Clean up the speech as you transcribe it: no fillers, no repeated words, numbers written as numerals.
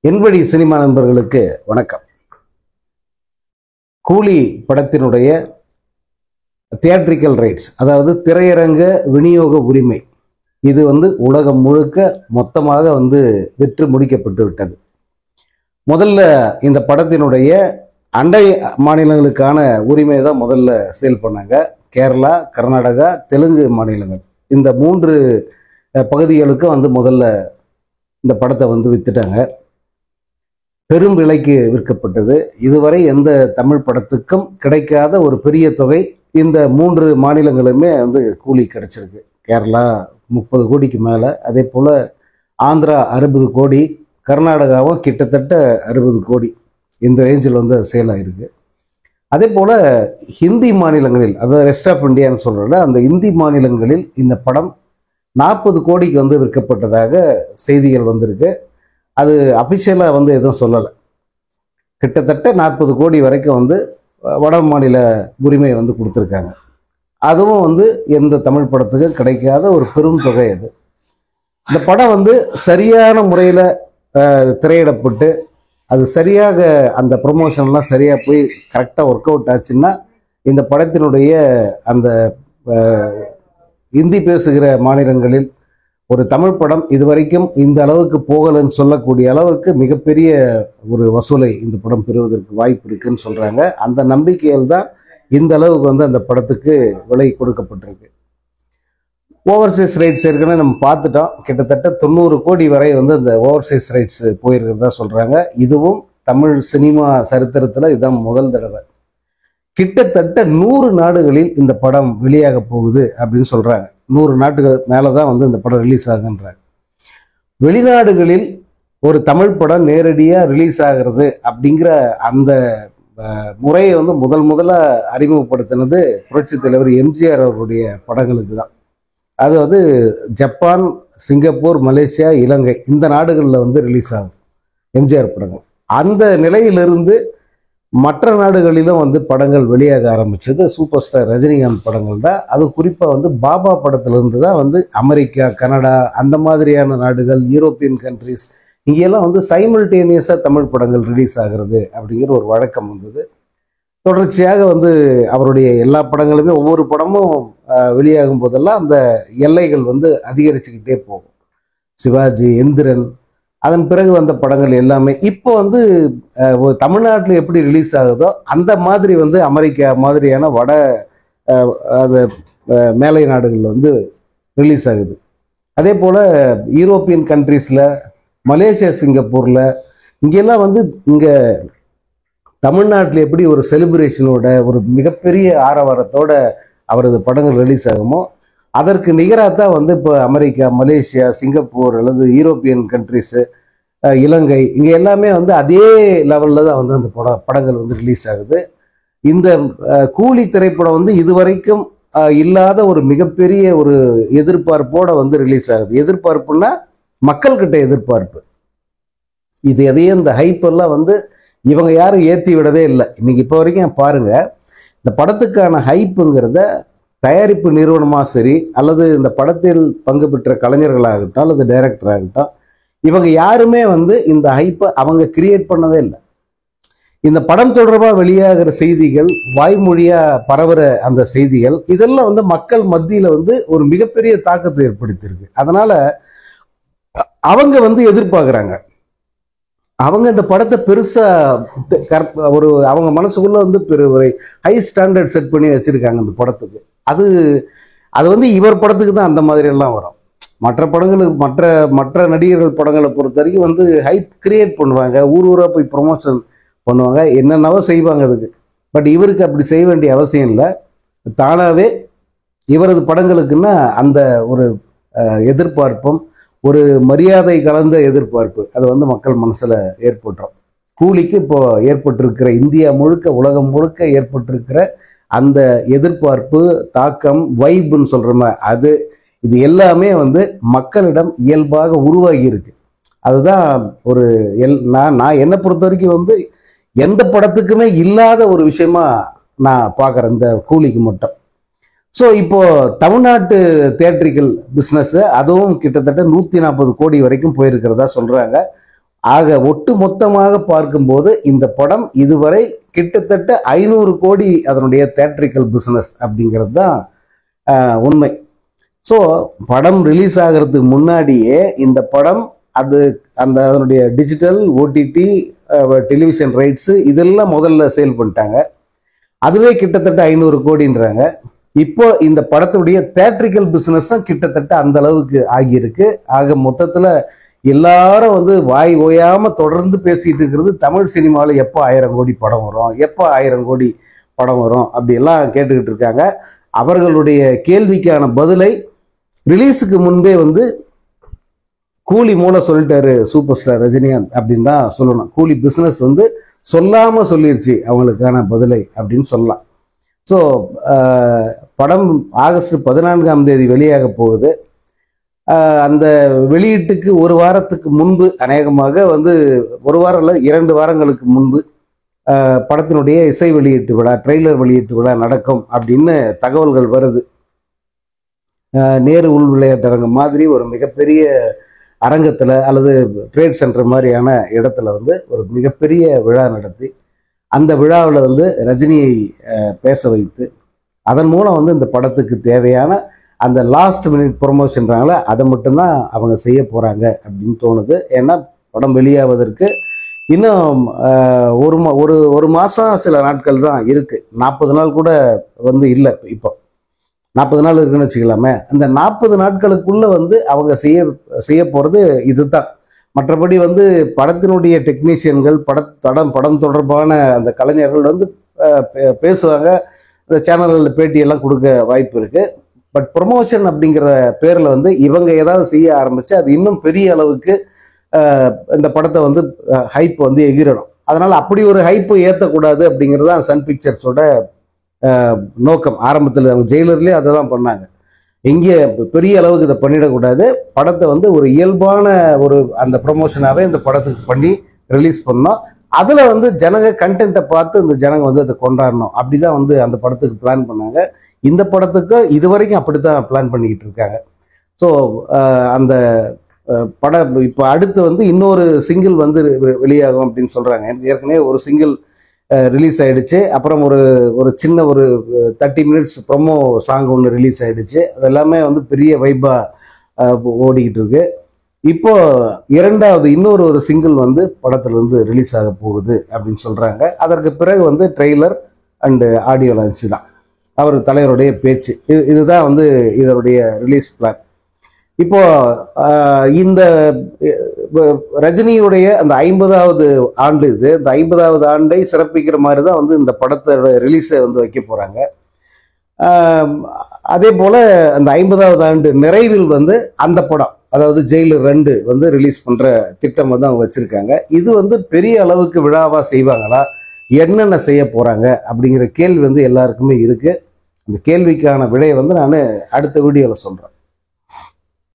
என்படி cinema நண்பர்களுக்கு வணக்கம். கூலி படத்தினுடைய தியேட்ரிக்கல் ரைட்ஸ், அதாவது திரையரங்க விநியோக உரிமை, இது உலகம் முழுக்க மொத்தமாக விற்று முடிக்கப்பட்டு விட்டது. முதல்ல இந்த படத்தினுடைய அண்டை மாநிலங்களுக்கான உரிமை தான் முதல்ல சேல் பண்ணாங்க. கேரளா, கர்நாடகா, தெலுங்கு மாநிலங்கள், இந்த 3 பகுதிகளுக்கு முதல்ல இந்த படத்தை வித்துட்டாங்க. பெரும் விலைக்கு விற்கப்பட்டது. இதுவரை எந்த தமிழ் படத்துக்கும் கிடைக்காத ஒரு பெரிய தொகை இந்த 3 மாநிலங்களுமே கூலி கிடைச்சிருக்கு. கேரளா 30 கோடிக்கு மேலே, அதே போல் ஆந்திரா 60 கோடி, கர்நாடகாவும் கிட்டத்தட்ட 60 கோடி, இந்த ரேஞ்சில் சேல் ஆகிருக்கு. அதே போல் ஹிந்தி மாநிலங்களில், அதாவது ரெஸ்ட் ஆஃப் இந்தியான்னு சொல்கிறோம்ல, அந்த இந்தி மாநிலங்களில் இந்த படம் 40 கோடிக்கு விற்கப்பட்டதாக செய்திகள் வந்திருக்கு. அது அஃபிஷியலாக எதுவும் சொல்லலை. கிட்டத்தட்ட 40 கோடி வரைக்கும் வட மாநில உரிமை கொடுத்துருக்காங்க. அதுவும் எந்த தமிழ் படத்துக்கும் கிடைக்காத ஒரு பெரும் தொகை. அது இந்த படம் சரியான முறையில் திரையிடப்பட்டு அது சரியாக அந்த ப்ரொமோஷன்லாம் சரியாக போய் கரெக்டாக ஒர்க் அவுட் ஆச்சுன்னா இந்த படத்தினுடைய அந்த இந்தி பேசுகிற மாநிலங்களில் ஒரு தமிழ் படம் இதுவரைக்கும் இந்த அளவுக்கு போகலன்னு சொல்லக்கூடிய அளவுக்கு மிகப்பெரிய ஒரு வசூலை இந்த படம் பெறுவதற்கு வாய்ப்பு இருக்குன்னு சொல்கிறாங்க. அந்த நம்பிக்கையில் தான் இந்த அளவுக்கு அந்த படத்துக்கு விலை கொடுக்கப்பட்டிருக்கு. ஓவர்சீஸ் ரைட்ஸ் ஏற்கனவே நம்ம பார்த்துட்டோம். கிட்டத்தட்ட 90 கோடி வரை அந்த ஓவர்சீஸ் ரைட்ஸ் போயிருக்கிறதா சொல்கிறாங்க. இதுவும் தமிழ் சினிமா சரித்திரத்தில் இதுதான் முதல் தடவை. கிட்டத்தட்ட 100 நாடுகளில் இந்த படம் வெளியாக போகுது அப்படின்னு சொல்கிறாங்க. 100 நாட்டுகள் மேலே தான் இந்த படம் ரிலீஸ் ஆகுன்றாங்க. வெளிநாடுகளில் ஒரு தமிழ் படம் நேரடியாக ரிலீஸ் ஆகிறது அப்படிங்கிற அந்த முறையை முதலாக அறிமுகப்படுத்தினது புரட்சித் தலைவர் எம்ஜிஆர் அவருடைய படங்களுக்கு தான். அது ஜப்பான், சிங்கப்பூர், மலேசியா, இலங்கை, இந்த நாடுகளில் ரிலீஸ் ஆகும் எம்ஜிஆர் படங்கள். அந்த நிலையிலிருந்து மற்ற நாடுகளிலும் படங்கள் வெளியாக ஆரம்பிச்சது சூப்பர் ஸ்டார் ரஜினிகாந்த் படங்கள் தான். அது குறிப்பாக பாபா படத்திலிருந்து தான் அமெரிக்கா, கனடா, அந்த மாதிரியான நாடுகள், யூரோப்பியன் கண்ட்ரிஸ், இங்கெல்லாம் சைமல்டேனியஸாக தமிழ் படங்கள் ரிலீஸ் ஆகிறது அப்படிங்கிற ஒரு வழக்கம் வந்தது. தொடர்ச்சியாக அவருடைய எல்லா படங்களுமே ஒவ்வொரு படமும் வெளியாகும் போதெல்லாம் அந்த எல்லைகள் அதிகரிச்சுக்கிட்டே போகும். சிவாஜி, எந்திரன், அதன் பிறகு வந்த படங்கள் எல்லாமே இப்போ தமிழ்நாட்டில் எப்படி ரிலீஸ் ஆகுதோ அந்த மாதிரி அமெரிக்கா மாதிரியான வட மேலை நாடுகளில் ரிலீஸ் ஆகுது. அதே போல் யூரோப்பியன் கண்ட்ரீஸில், மலேசியா, சிங்கப்பூரில், இங்கெல்லாம் இங்கே தமிழ்நாட்டில் எப்படி ஒரு செலிப்ரேஷனோட ஒரு மிகப்பெரிய ஆரவாரத்தோட அவரது படங்கள் ரிலீஸ் ஆகுமோ அதற்கு நிகராக தான் இப்போ அமெரிக்கா, மலேசியா, சிங்கப்பூர் அல்லது யூரோப்பியன் கண்ட்ரிஸு, இலங்கை, இங்கே எல்லாமே அதே லெவலில் தான் அந்த படங்கள் ரிலீஸ் ஆகுது. இந்த கூலி திரைப்படம் இதுவரைக்கும் இல்லாத ஒரு மிகப்பெரிய ஒரு எதிர்பார்ப்போட ரிலீஸ் ஆகுது. எதிர்பார்ப்புன்னா மக்கள்கிட்ட எதிர்பார்ப்பு. இது எதையும் இந்த ஹைப்பெல்லாம் இவங்க யாரும் ஏற்றி விடவே இல்லை. இன்னைக்கு இப்போ வரைக்கும் பாருங்க, இந்த படத்துக்கான ஹைப்புங்கிறத தயாரிப்பு நிறுவனமாக சரி, அல்லது இந்த படத்தில் பங்கு பெற்ற கலைஞர்களாகட்டும் அல்லது டைரக்டர் ஆகட்டும், இவங்க யாருமே இந்த ஹைப்பை அவங்க கிரியேட் பண்ணவே இல்லை. இந்த படம் தொடர்பாக வெளியாகிற செய்திகள், வாய்மொழியாக பரவுற அந்த செய்திகள், இதெல்லாம் மக்கள் மத்தியில் ஒரு மிகப்பெரிய தாக்கத்தை ஏற்படுத்தியிருக்கு. அதனால அவங்க எதிர்பார்க்குறாங்க. அவங்க இந்த படத்தை பெருசாக ஒரு அவங்க மனசுக்குள்ள ஒரு ஹை ஸ்டாண்டர்ட் செட் பண்ணி வச்சிருக்காங்க இந்த படத்துக்கு. அது இவர் படத்துக்கு தான் அந்த மாதிரி எல்லாம் வரும். மற்ற படங்களுக்கு, மற்ற நடிகர்கள் படங்களை பொறுத்த வரைக்கும் ஹைப் கிரியேட் பண்ணுவாங்க, ஊராக போய் ப்ரொமோஷன் பண்ணுவாங்க, என்னென்னவோ செய்வாங்க அதுக்கு. பட் இவருக்கு அப்படி செய்ய வேண்டிய அவசியம் இல்லை. தானாகவே இவரது படங்களுக்குன்னா அந்த ஒரு எதிர்பார்ப்பும் ஒரு மரியாதை கலந்த எதிர்பார்ப்பு அது மக்கள் மனசில் ஏற்பட்டுரும். கூலிக்கு இப்போ ஏற்பட்டிருக்கிற, இந்தியா முழுக்க, உலகம் முழுக்க ஏற்பட்டிருக்கிற அந்த எதிர்பார்ப்பு, தாக்கம், வைப்புன்னு சொல்கிறோமே, இது எல்லாமே மக்களிடம் இயல்பாக உருவாகி இருக்கு. அதுதான் ஒரு நான் என்னை பொறுத்த வரைக்கும் எந்த படத்துக்குமே இல்லாத ஒரு விஷயமா நான் பார்க்குறேன் இந்த கூலிக்கு மட்டும். ஸோ இப்போ தமிழ்நாட்டு தியேட்ரிக்கல் பிஸ்னஸ் அதுவும் கிட்டத்தட்ட 140 கோடி வரைக்கும் போயிருக்கிறதா சொல்கிறாங்க. ஆக ஒட்டு மொத்தமாக பார்க்கும்போது இந்த படம் இதுவரை கிட்டத்தட்ட 500 கோடி அதனுடைய தேட்ரிக்கல் பிஸ்னஸ் அப்படிங்கிறது தான் உண்மை. ஸோ படம் ரிலீஸ் ஆகிறதுக்கு முன்னாடியே இந்த படம் அதனுடைய டிஜிட்டல் ஓடிடி டெலிவிஷன் ரைட்ஸு இதெல்லாம் முதல்ல சேல் பண்ணிட்டாங்க. அதுவே கிட்டத்தட்ட 500 கோடின்றாங்க. இப்போ இந்த படத்துடைய தேட்ரிக்கல் பிஸ்னஸும் கிட்டத்தட்ட அந்த அளவுக்கு ஆகியிருக்கு. ஆக மொத்தத்தில் எல்லாரும் வாய் ஓயாம தொடர்ந்து பேசிட்டு இருக்கிறது தமிழ் சினிமாவில் எப்போ 1000 கோடி படம் வரும், எப்போ 1000 கோடி படம் வரும் அப்படியெல்லாம் கேட்டுக்கிட்டு இருக்காங்க. அவர்களுடைய கேள்விக்கான பதிலை ரிலீஸுக்கு முன்பே கூலி மூலம் சொல்லிட்டாரு சூப்பர் ஸ்டார் ரஜினிகாந்த் அப்படின்னு தான் சொல்லணும். கூலி பிஸ்னஸ் சொல்லாம சொல்லிருச்சு அவங்களுக்கான பதிலை அப்படின்னு சொல்லலாம். ஸோ படம் ஆகஸ்ட் 14ஆம் தேதி வெளியாக போகுது. அந்த வெளியீட்டுக்கு ஒரு வாரத்துக்கு முன்பு, அநேகமாக ஒரு வாரம் இல்லை 2 வாரங்களுக்கு முன்பு படத்தினுடைய இசை வெளியீட்டு விழா, ட்ரெய்லர் வெளியீட்டு விழா நடக்கும் அப்படின்னு தகவல்கள் வருது. நேரு உள் விளையாட்டரங்கம் மாதிரி ஒரு மிகப்பெரிய அரங்கத்தில் அல்லது ட்ரேட் சென்டர் மாதிரியான இடத்துல ஒரு மிகப்பெரிய விழா நடத்தி அந்த விழாவில் ரஜினியை பேச வைத்து அதன் மூலம் இந்த படத்துக்கு தேவையான அந்த லாஸ்ட் மினிட் ப்ரொமோஷன்றாங்களே அதை மட்டும்தான் அவங்க செய்ய போகிறாங்க அப்படின்னு தோணுது. ஏன்னா படம் வெளியாவதற்கு இன்னும் ஒரு மாதம் சில நாட்கள் தான் இருக்குது. 40 நாள் கூட இல்லை. இப்போ 40 நாள் இருக்குன்னு வச்சுக்கலாமே. அந்த 40 நாட்களுக்குள்ள அவங்க செய்ய போகிறது இதுதான். மற்றபடி படத்தினுடைய டெக்னீஷியன்கள், படம் தொடர்பான அந்த கலைஞர்கள் பேசுவாங்க, இந்த சேனல்களில் பேட்டியெல்லாம் கொடுக்க வாய்ப்பு இருக்குது. பட் ப்ரொமோஷன் அப்படிங்கிற பேரில் இவங்க ஏதாவது செய்ய ஆரம்பித்து அது இன்னும் பெரிய அளவுக்கு இந்த படத்தை ஹைப் எகிரணும். அதனால் அப்படி ஒரு ஹைப்பு ஏற்றக்கூடாது அப்படிங்கிறது தான் சன் பிக்சர்ஸோட நோக்கம். ஆரம்பத்தில் அவங்க ஜெயிலர்லேயே அதை தான் பண்ணாங்க. இங்கே பெரிய அளவுக்கு இதை பண்ணிடக்கூடாது, படத்தை ஒரு இயல்பான அந்த ப்ரொமோஷனாகவே இந்த படத்துக்கு பண்ணி ரிலீஸ் பண்ணோம். அதில் ஜனங்க கண்டென்ட்டை பார்த்து இந்த ஜனங்க அதை கொண்டாடணும். அப்படி தான் அந்த படத்துக்கு பிளான் பண்ணாங்க. இந்த படத்துக்கு இது வரைக்கும் அப்படி தான் பிளான் பண்ணிக்கிட்டு இருக்காங்க. ஸோ அந்த படம் இப்போ அடுத்து இன்னொரு சிங்கிள் வெளியாகும் அப்படின்னு சொல்கிறாங்க. ஏற்கனவே ஒரு சிங்கிள் ரிலீஸ் ஆகிடுச்சு. அப்புறம் ஒரு சின்ன 30 மினிட்ஸ் ப்ரொமோ சாங் ஒன்று ரிலீஸ் ஆகிடுச்சு. அது எல்லாமே பெரிய வைப்பாக ஓடிக்கிட்டு இருக்கு. இப்போ இரண்டாவது இன்னொரு சிங்கிள் படத்தில் ரிலீஸ் ஆக போகுது அப்படின்னு சொல்கிறாங்க. அதற்கு பிறகு ட்ரெய்லர் அண்டு ஆடியோ லான்ச் தான், அவர் தலைவருடைய பேச்சு. இதுதான் இதனுடைய ரிலீஸ் பிளான். இப்போ இந்த ரஜினியுடைய அந்த 50வது ஆண்டு இந்த 50வது ஆண்டை சிறப்பிக்கிற மாதிரி தான் இந்த படத்தோட ரிலீஸை வைக்க போகிறாங்க. அதே போல் அந்த 50வது ஆண்டு நிறைவில் அந்த படம், அதாவது ஜெயிலர் 2 ரிலீஸ் பண்ணுற திட்டம் அவங்க வச்சுருக்காங்க. இது பெரிய அளவுக்கு விழாவாக செய்வாங்களா, என்னென்ன செய்ய போகிறாங்க அப்படிங்கிற கேள்வி எல்லாருக்குமே இருக்குது. அந்த கேள்விக்கான விடையை நான் அடுத்த வீடியோவில் சொல்கிறேன்.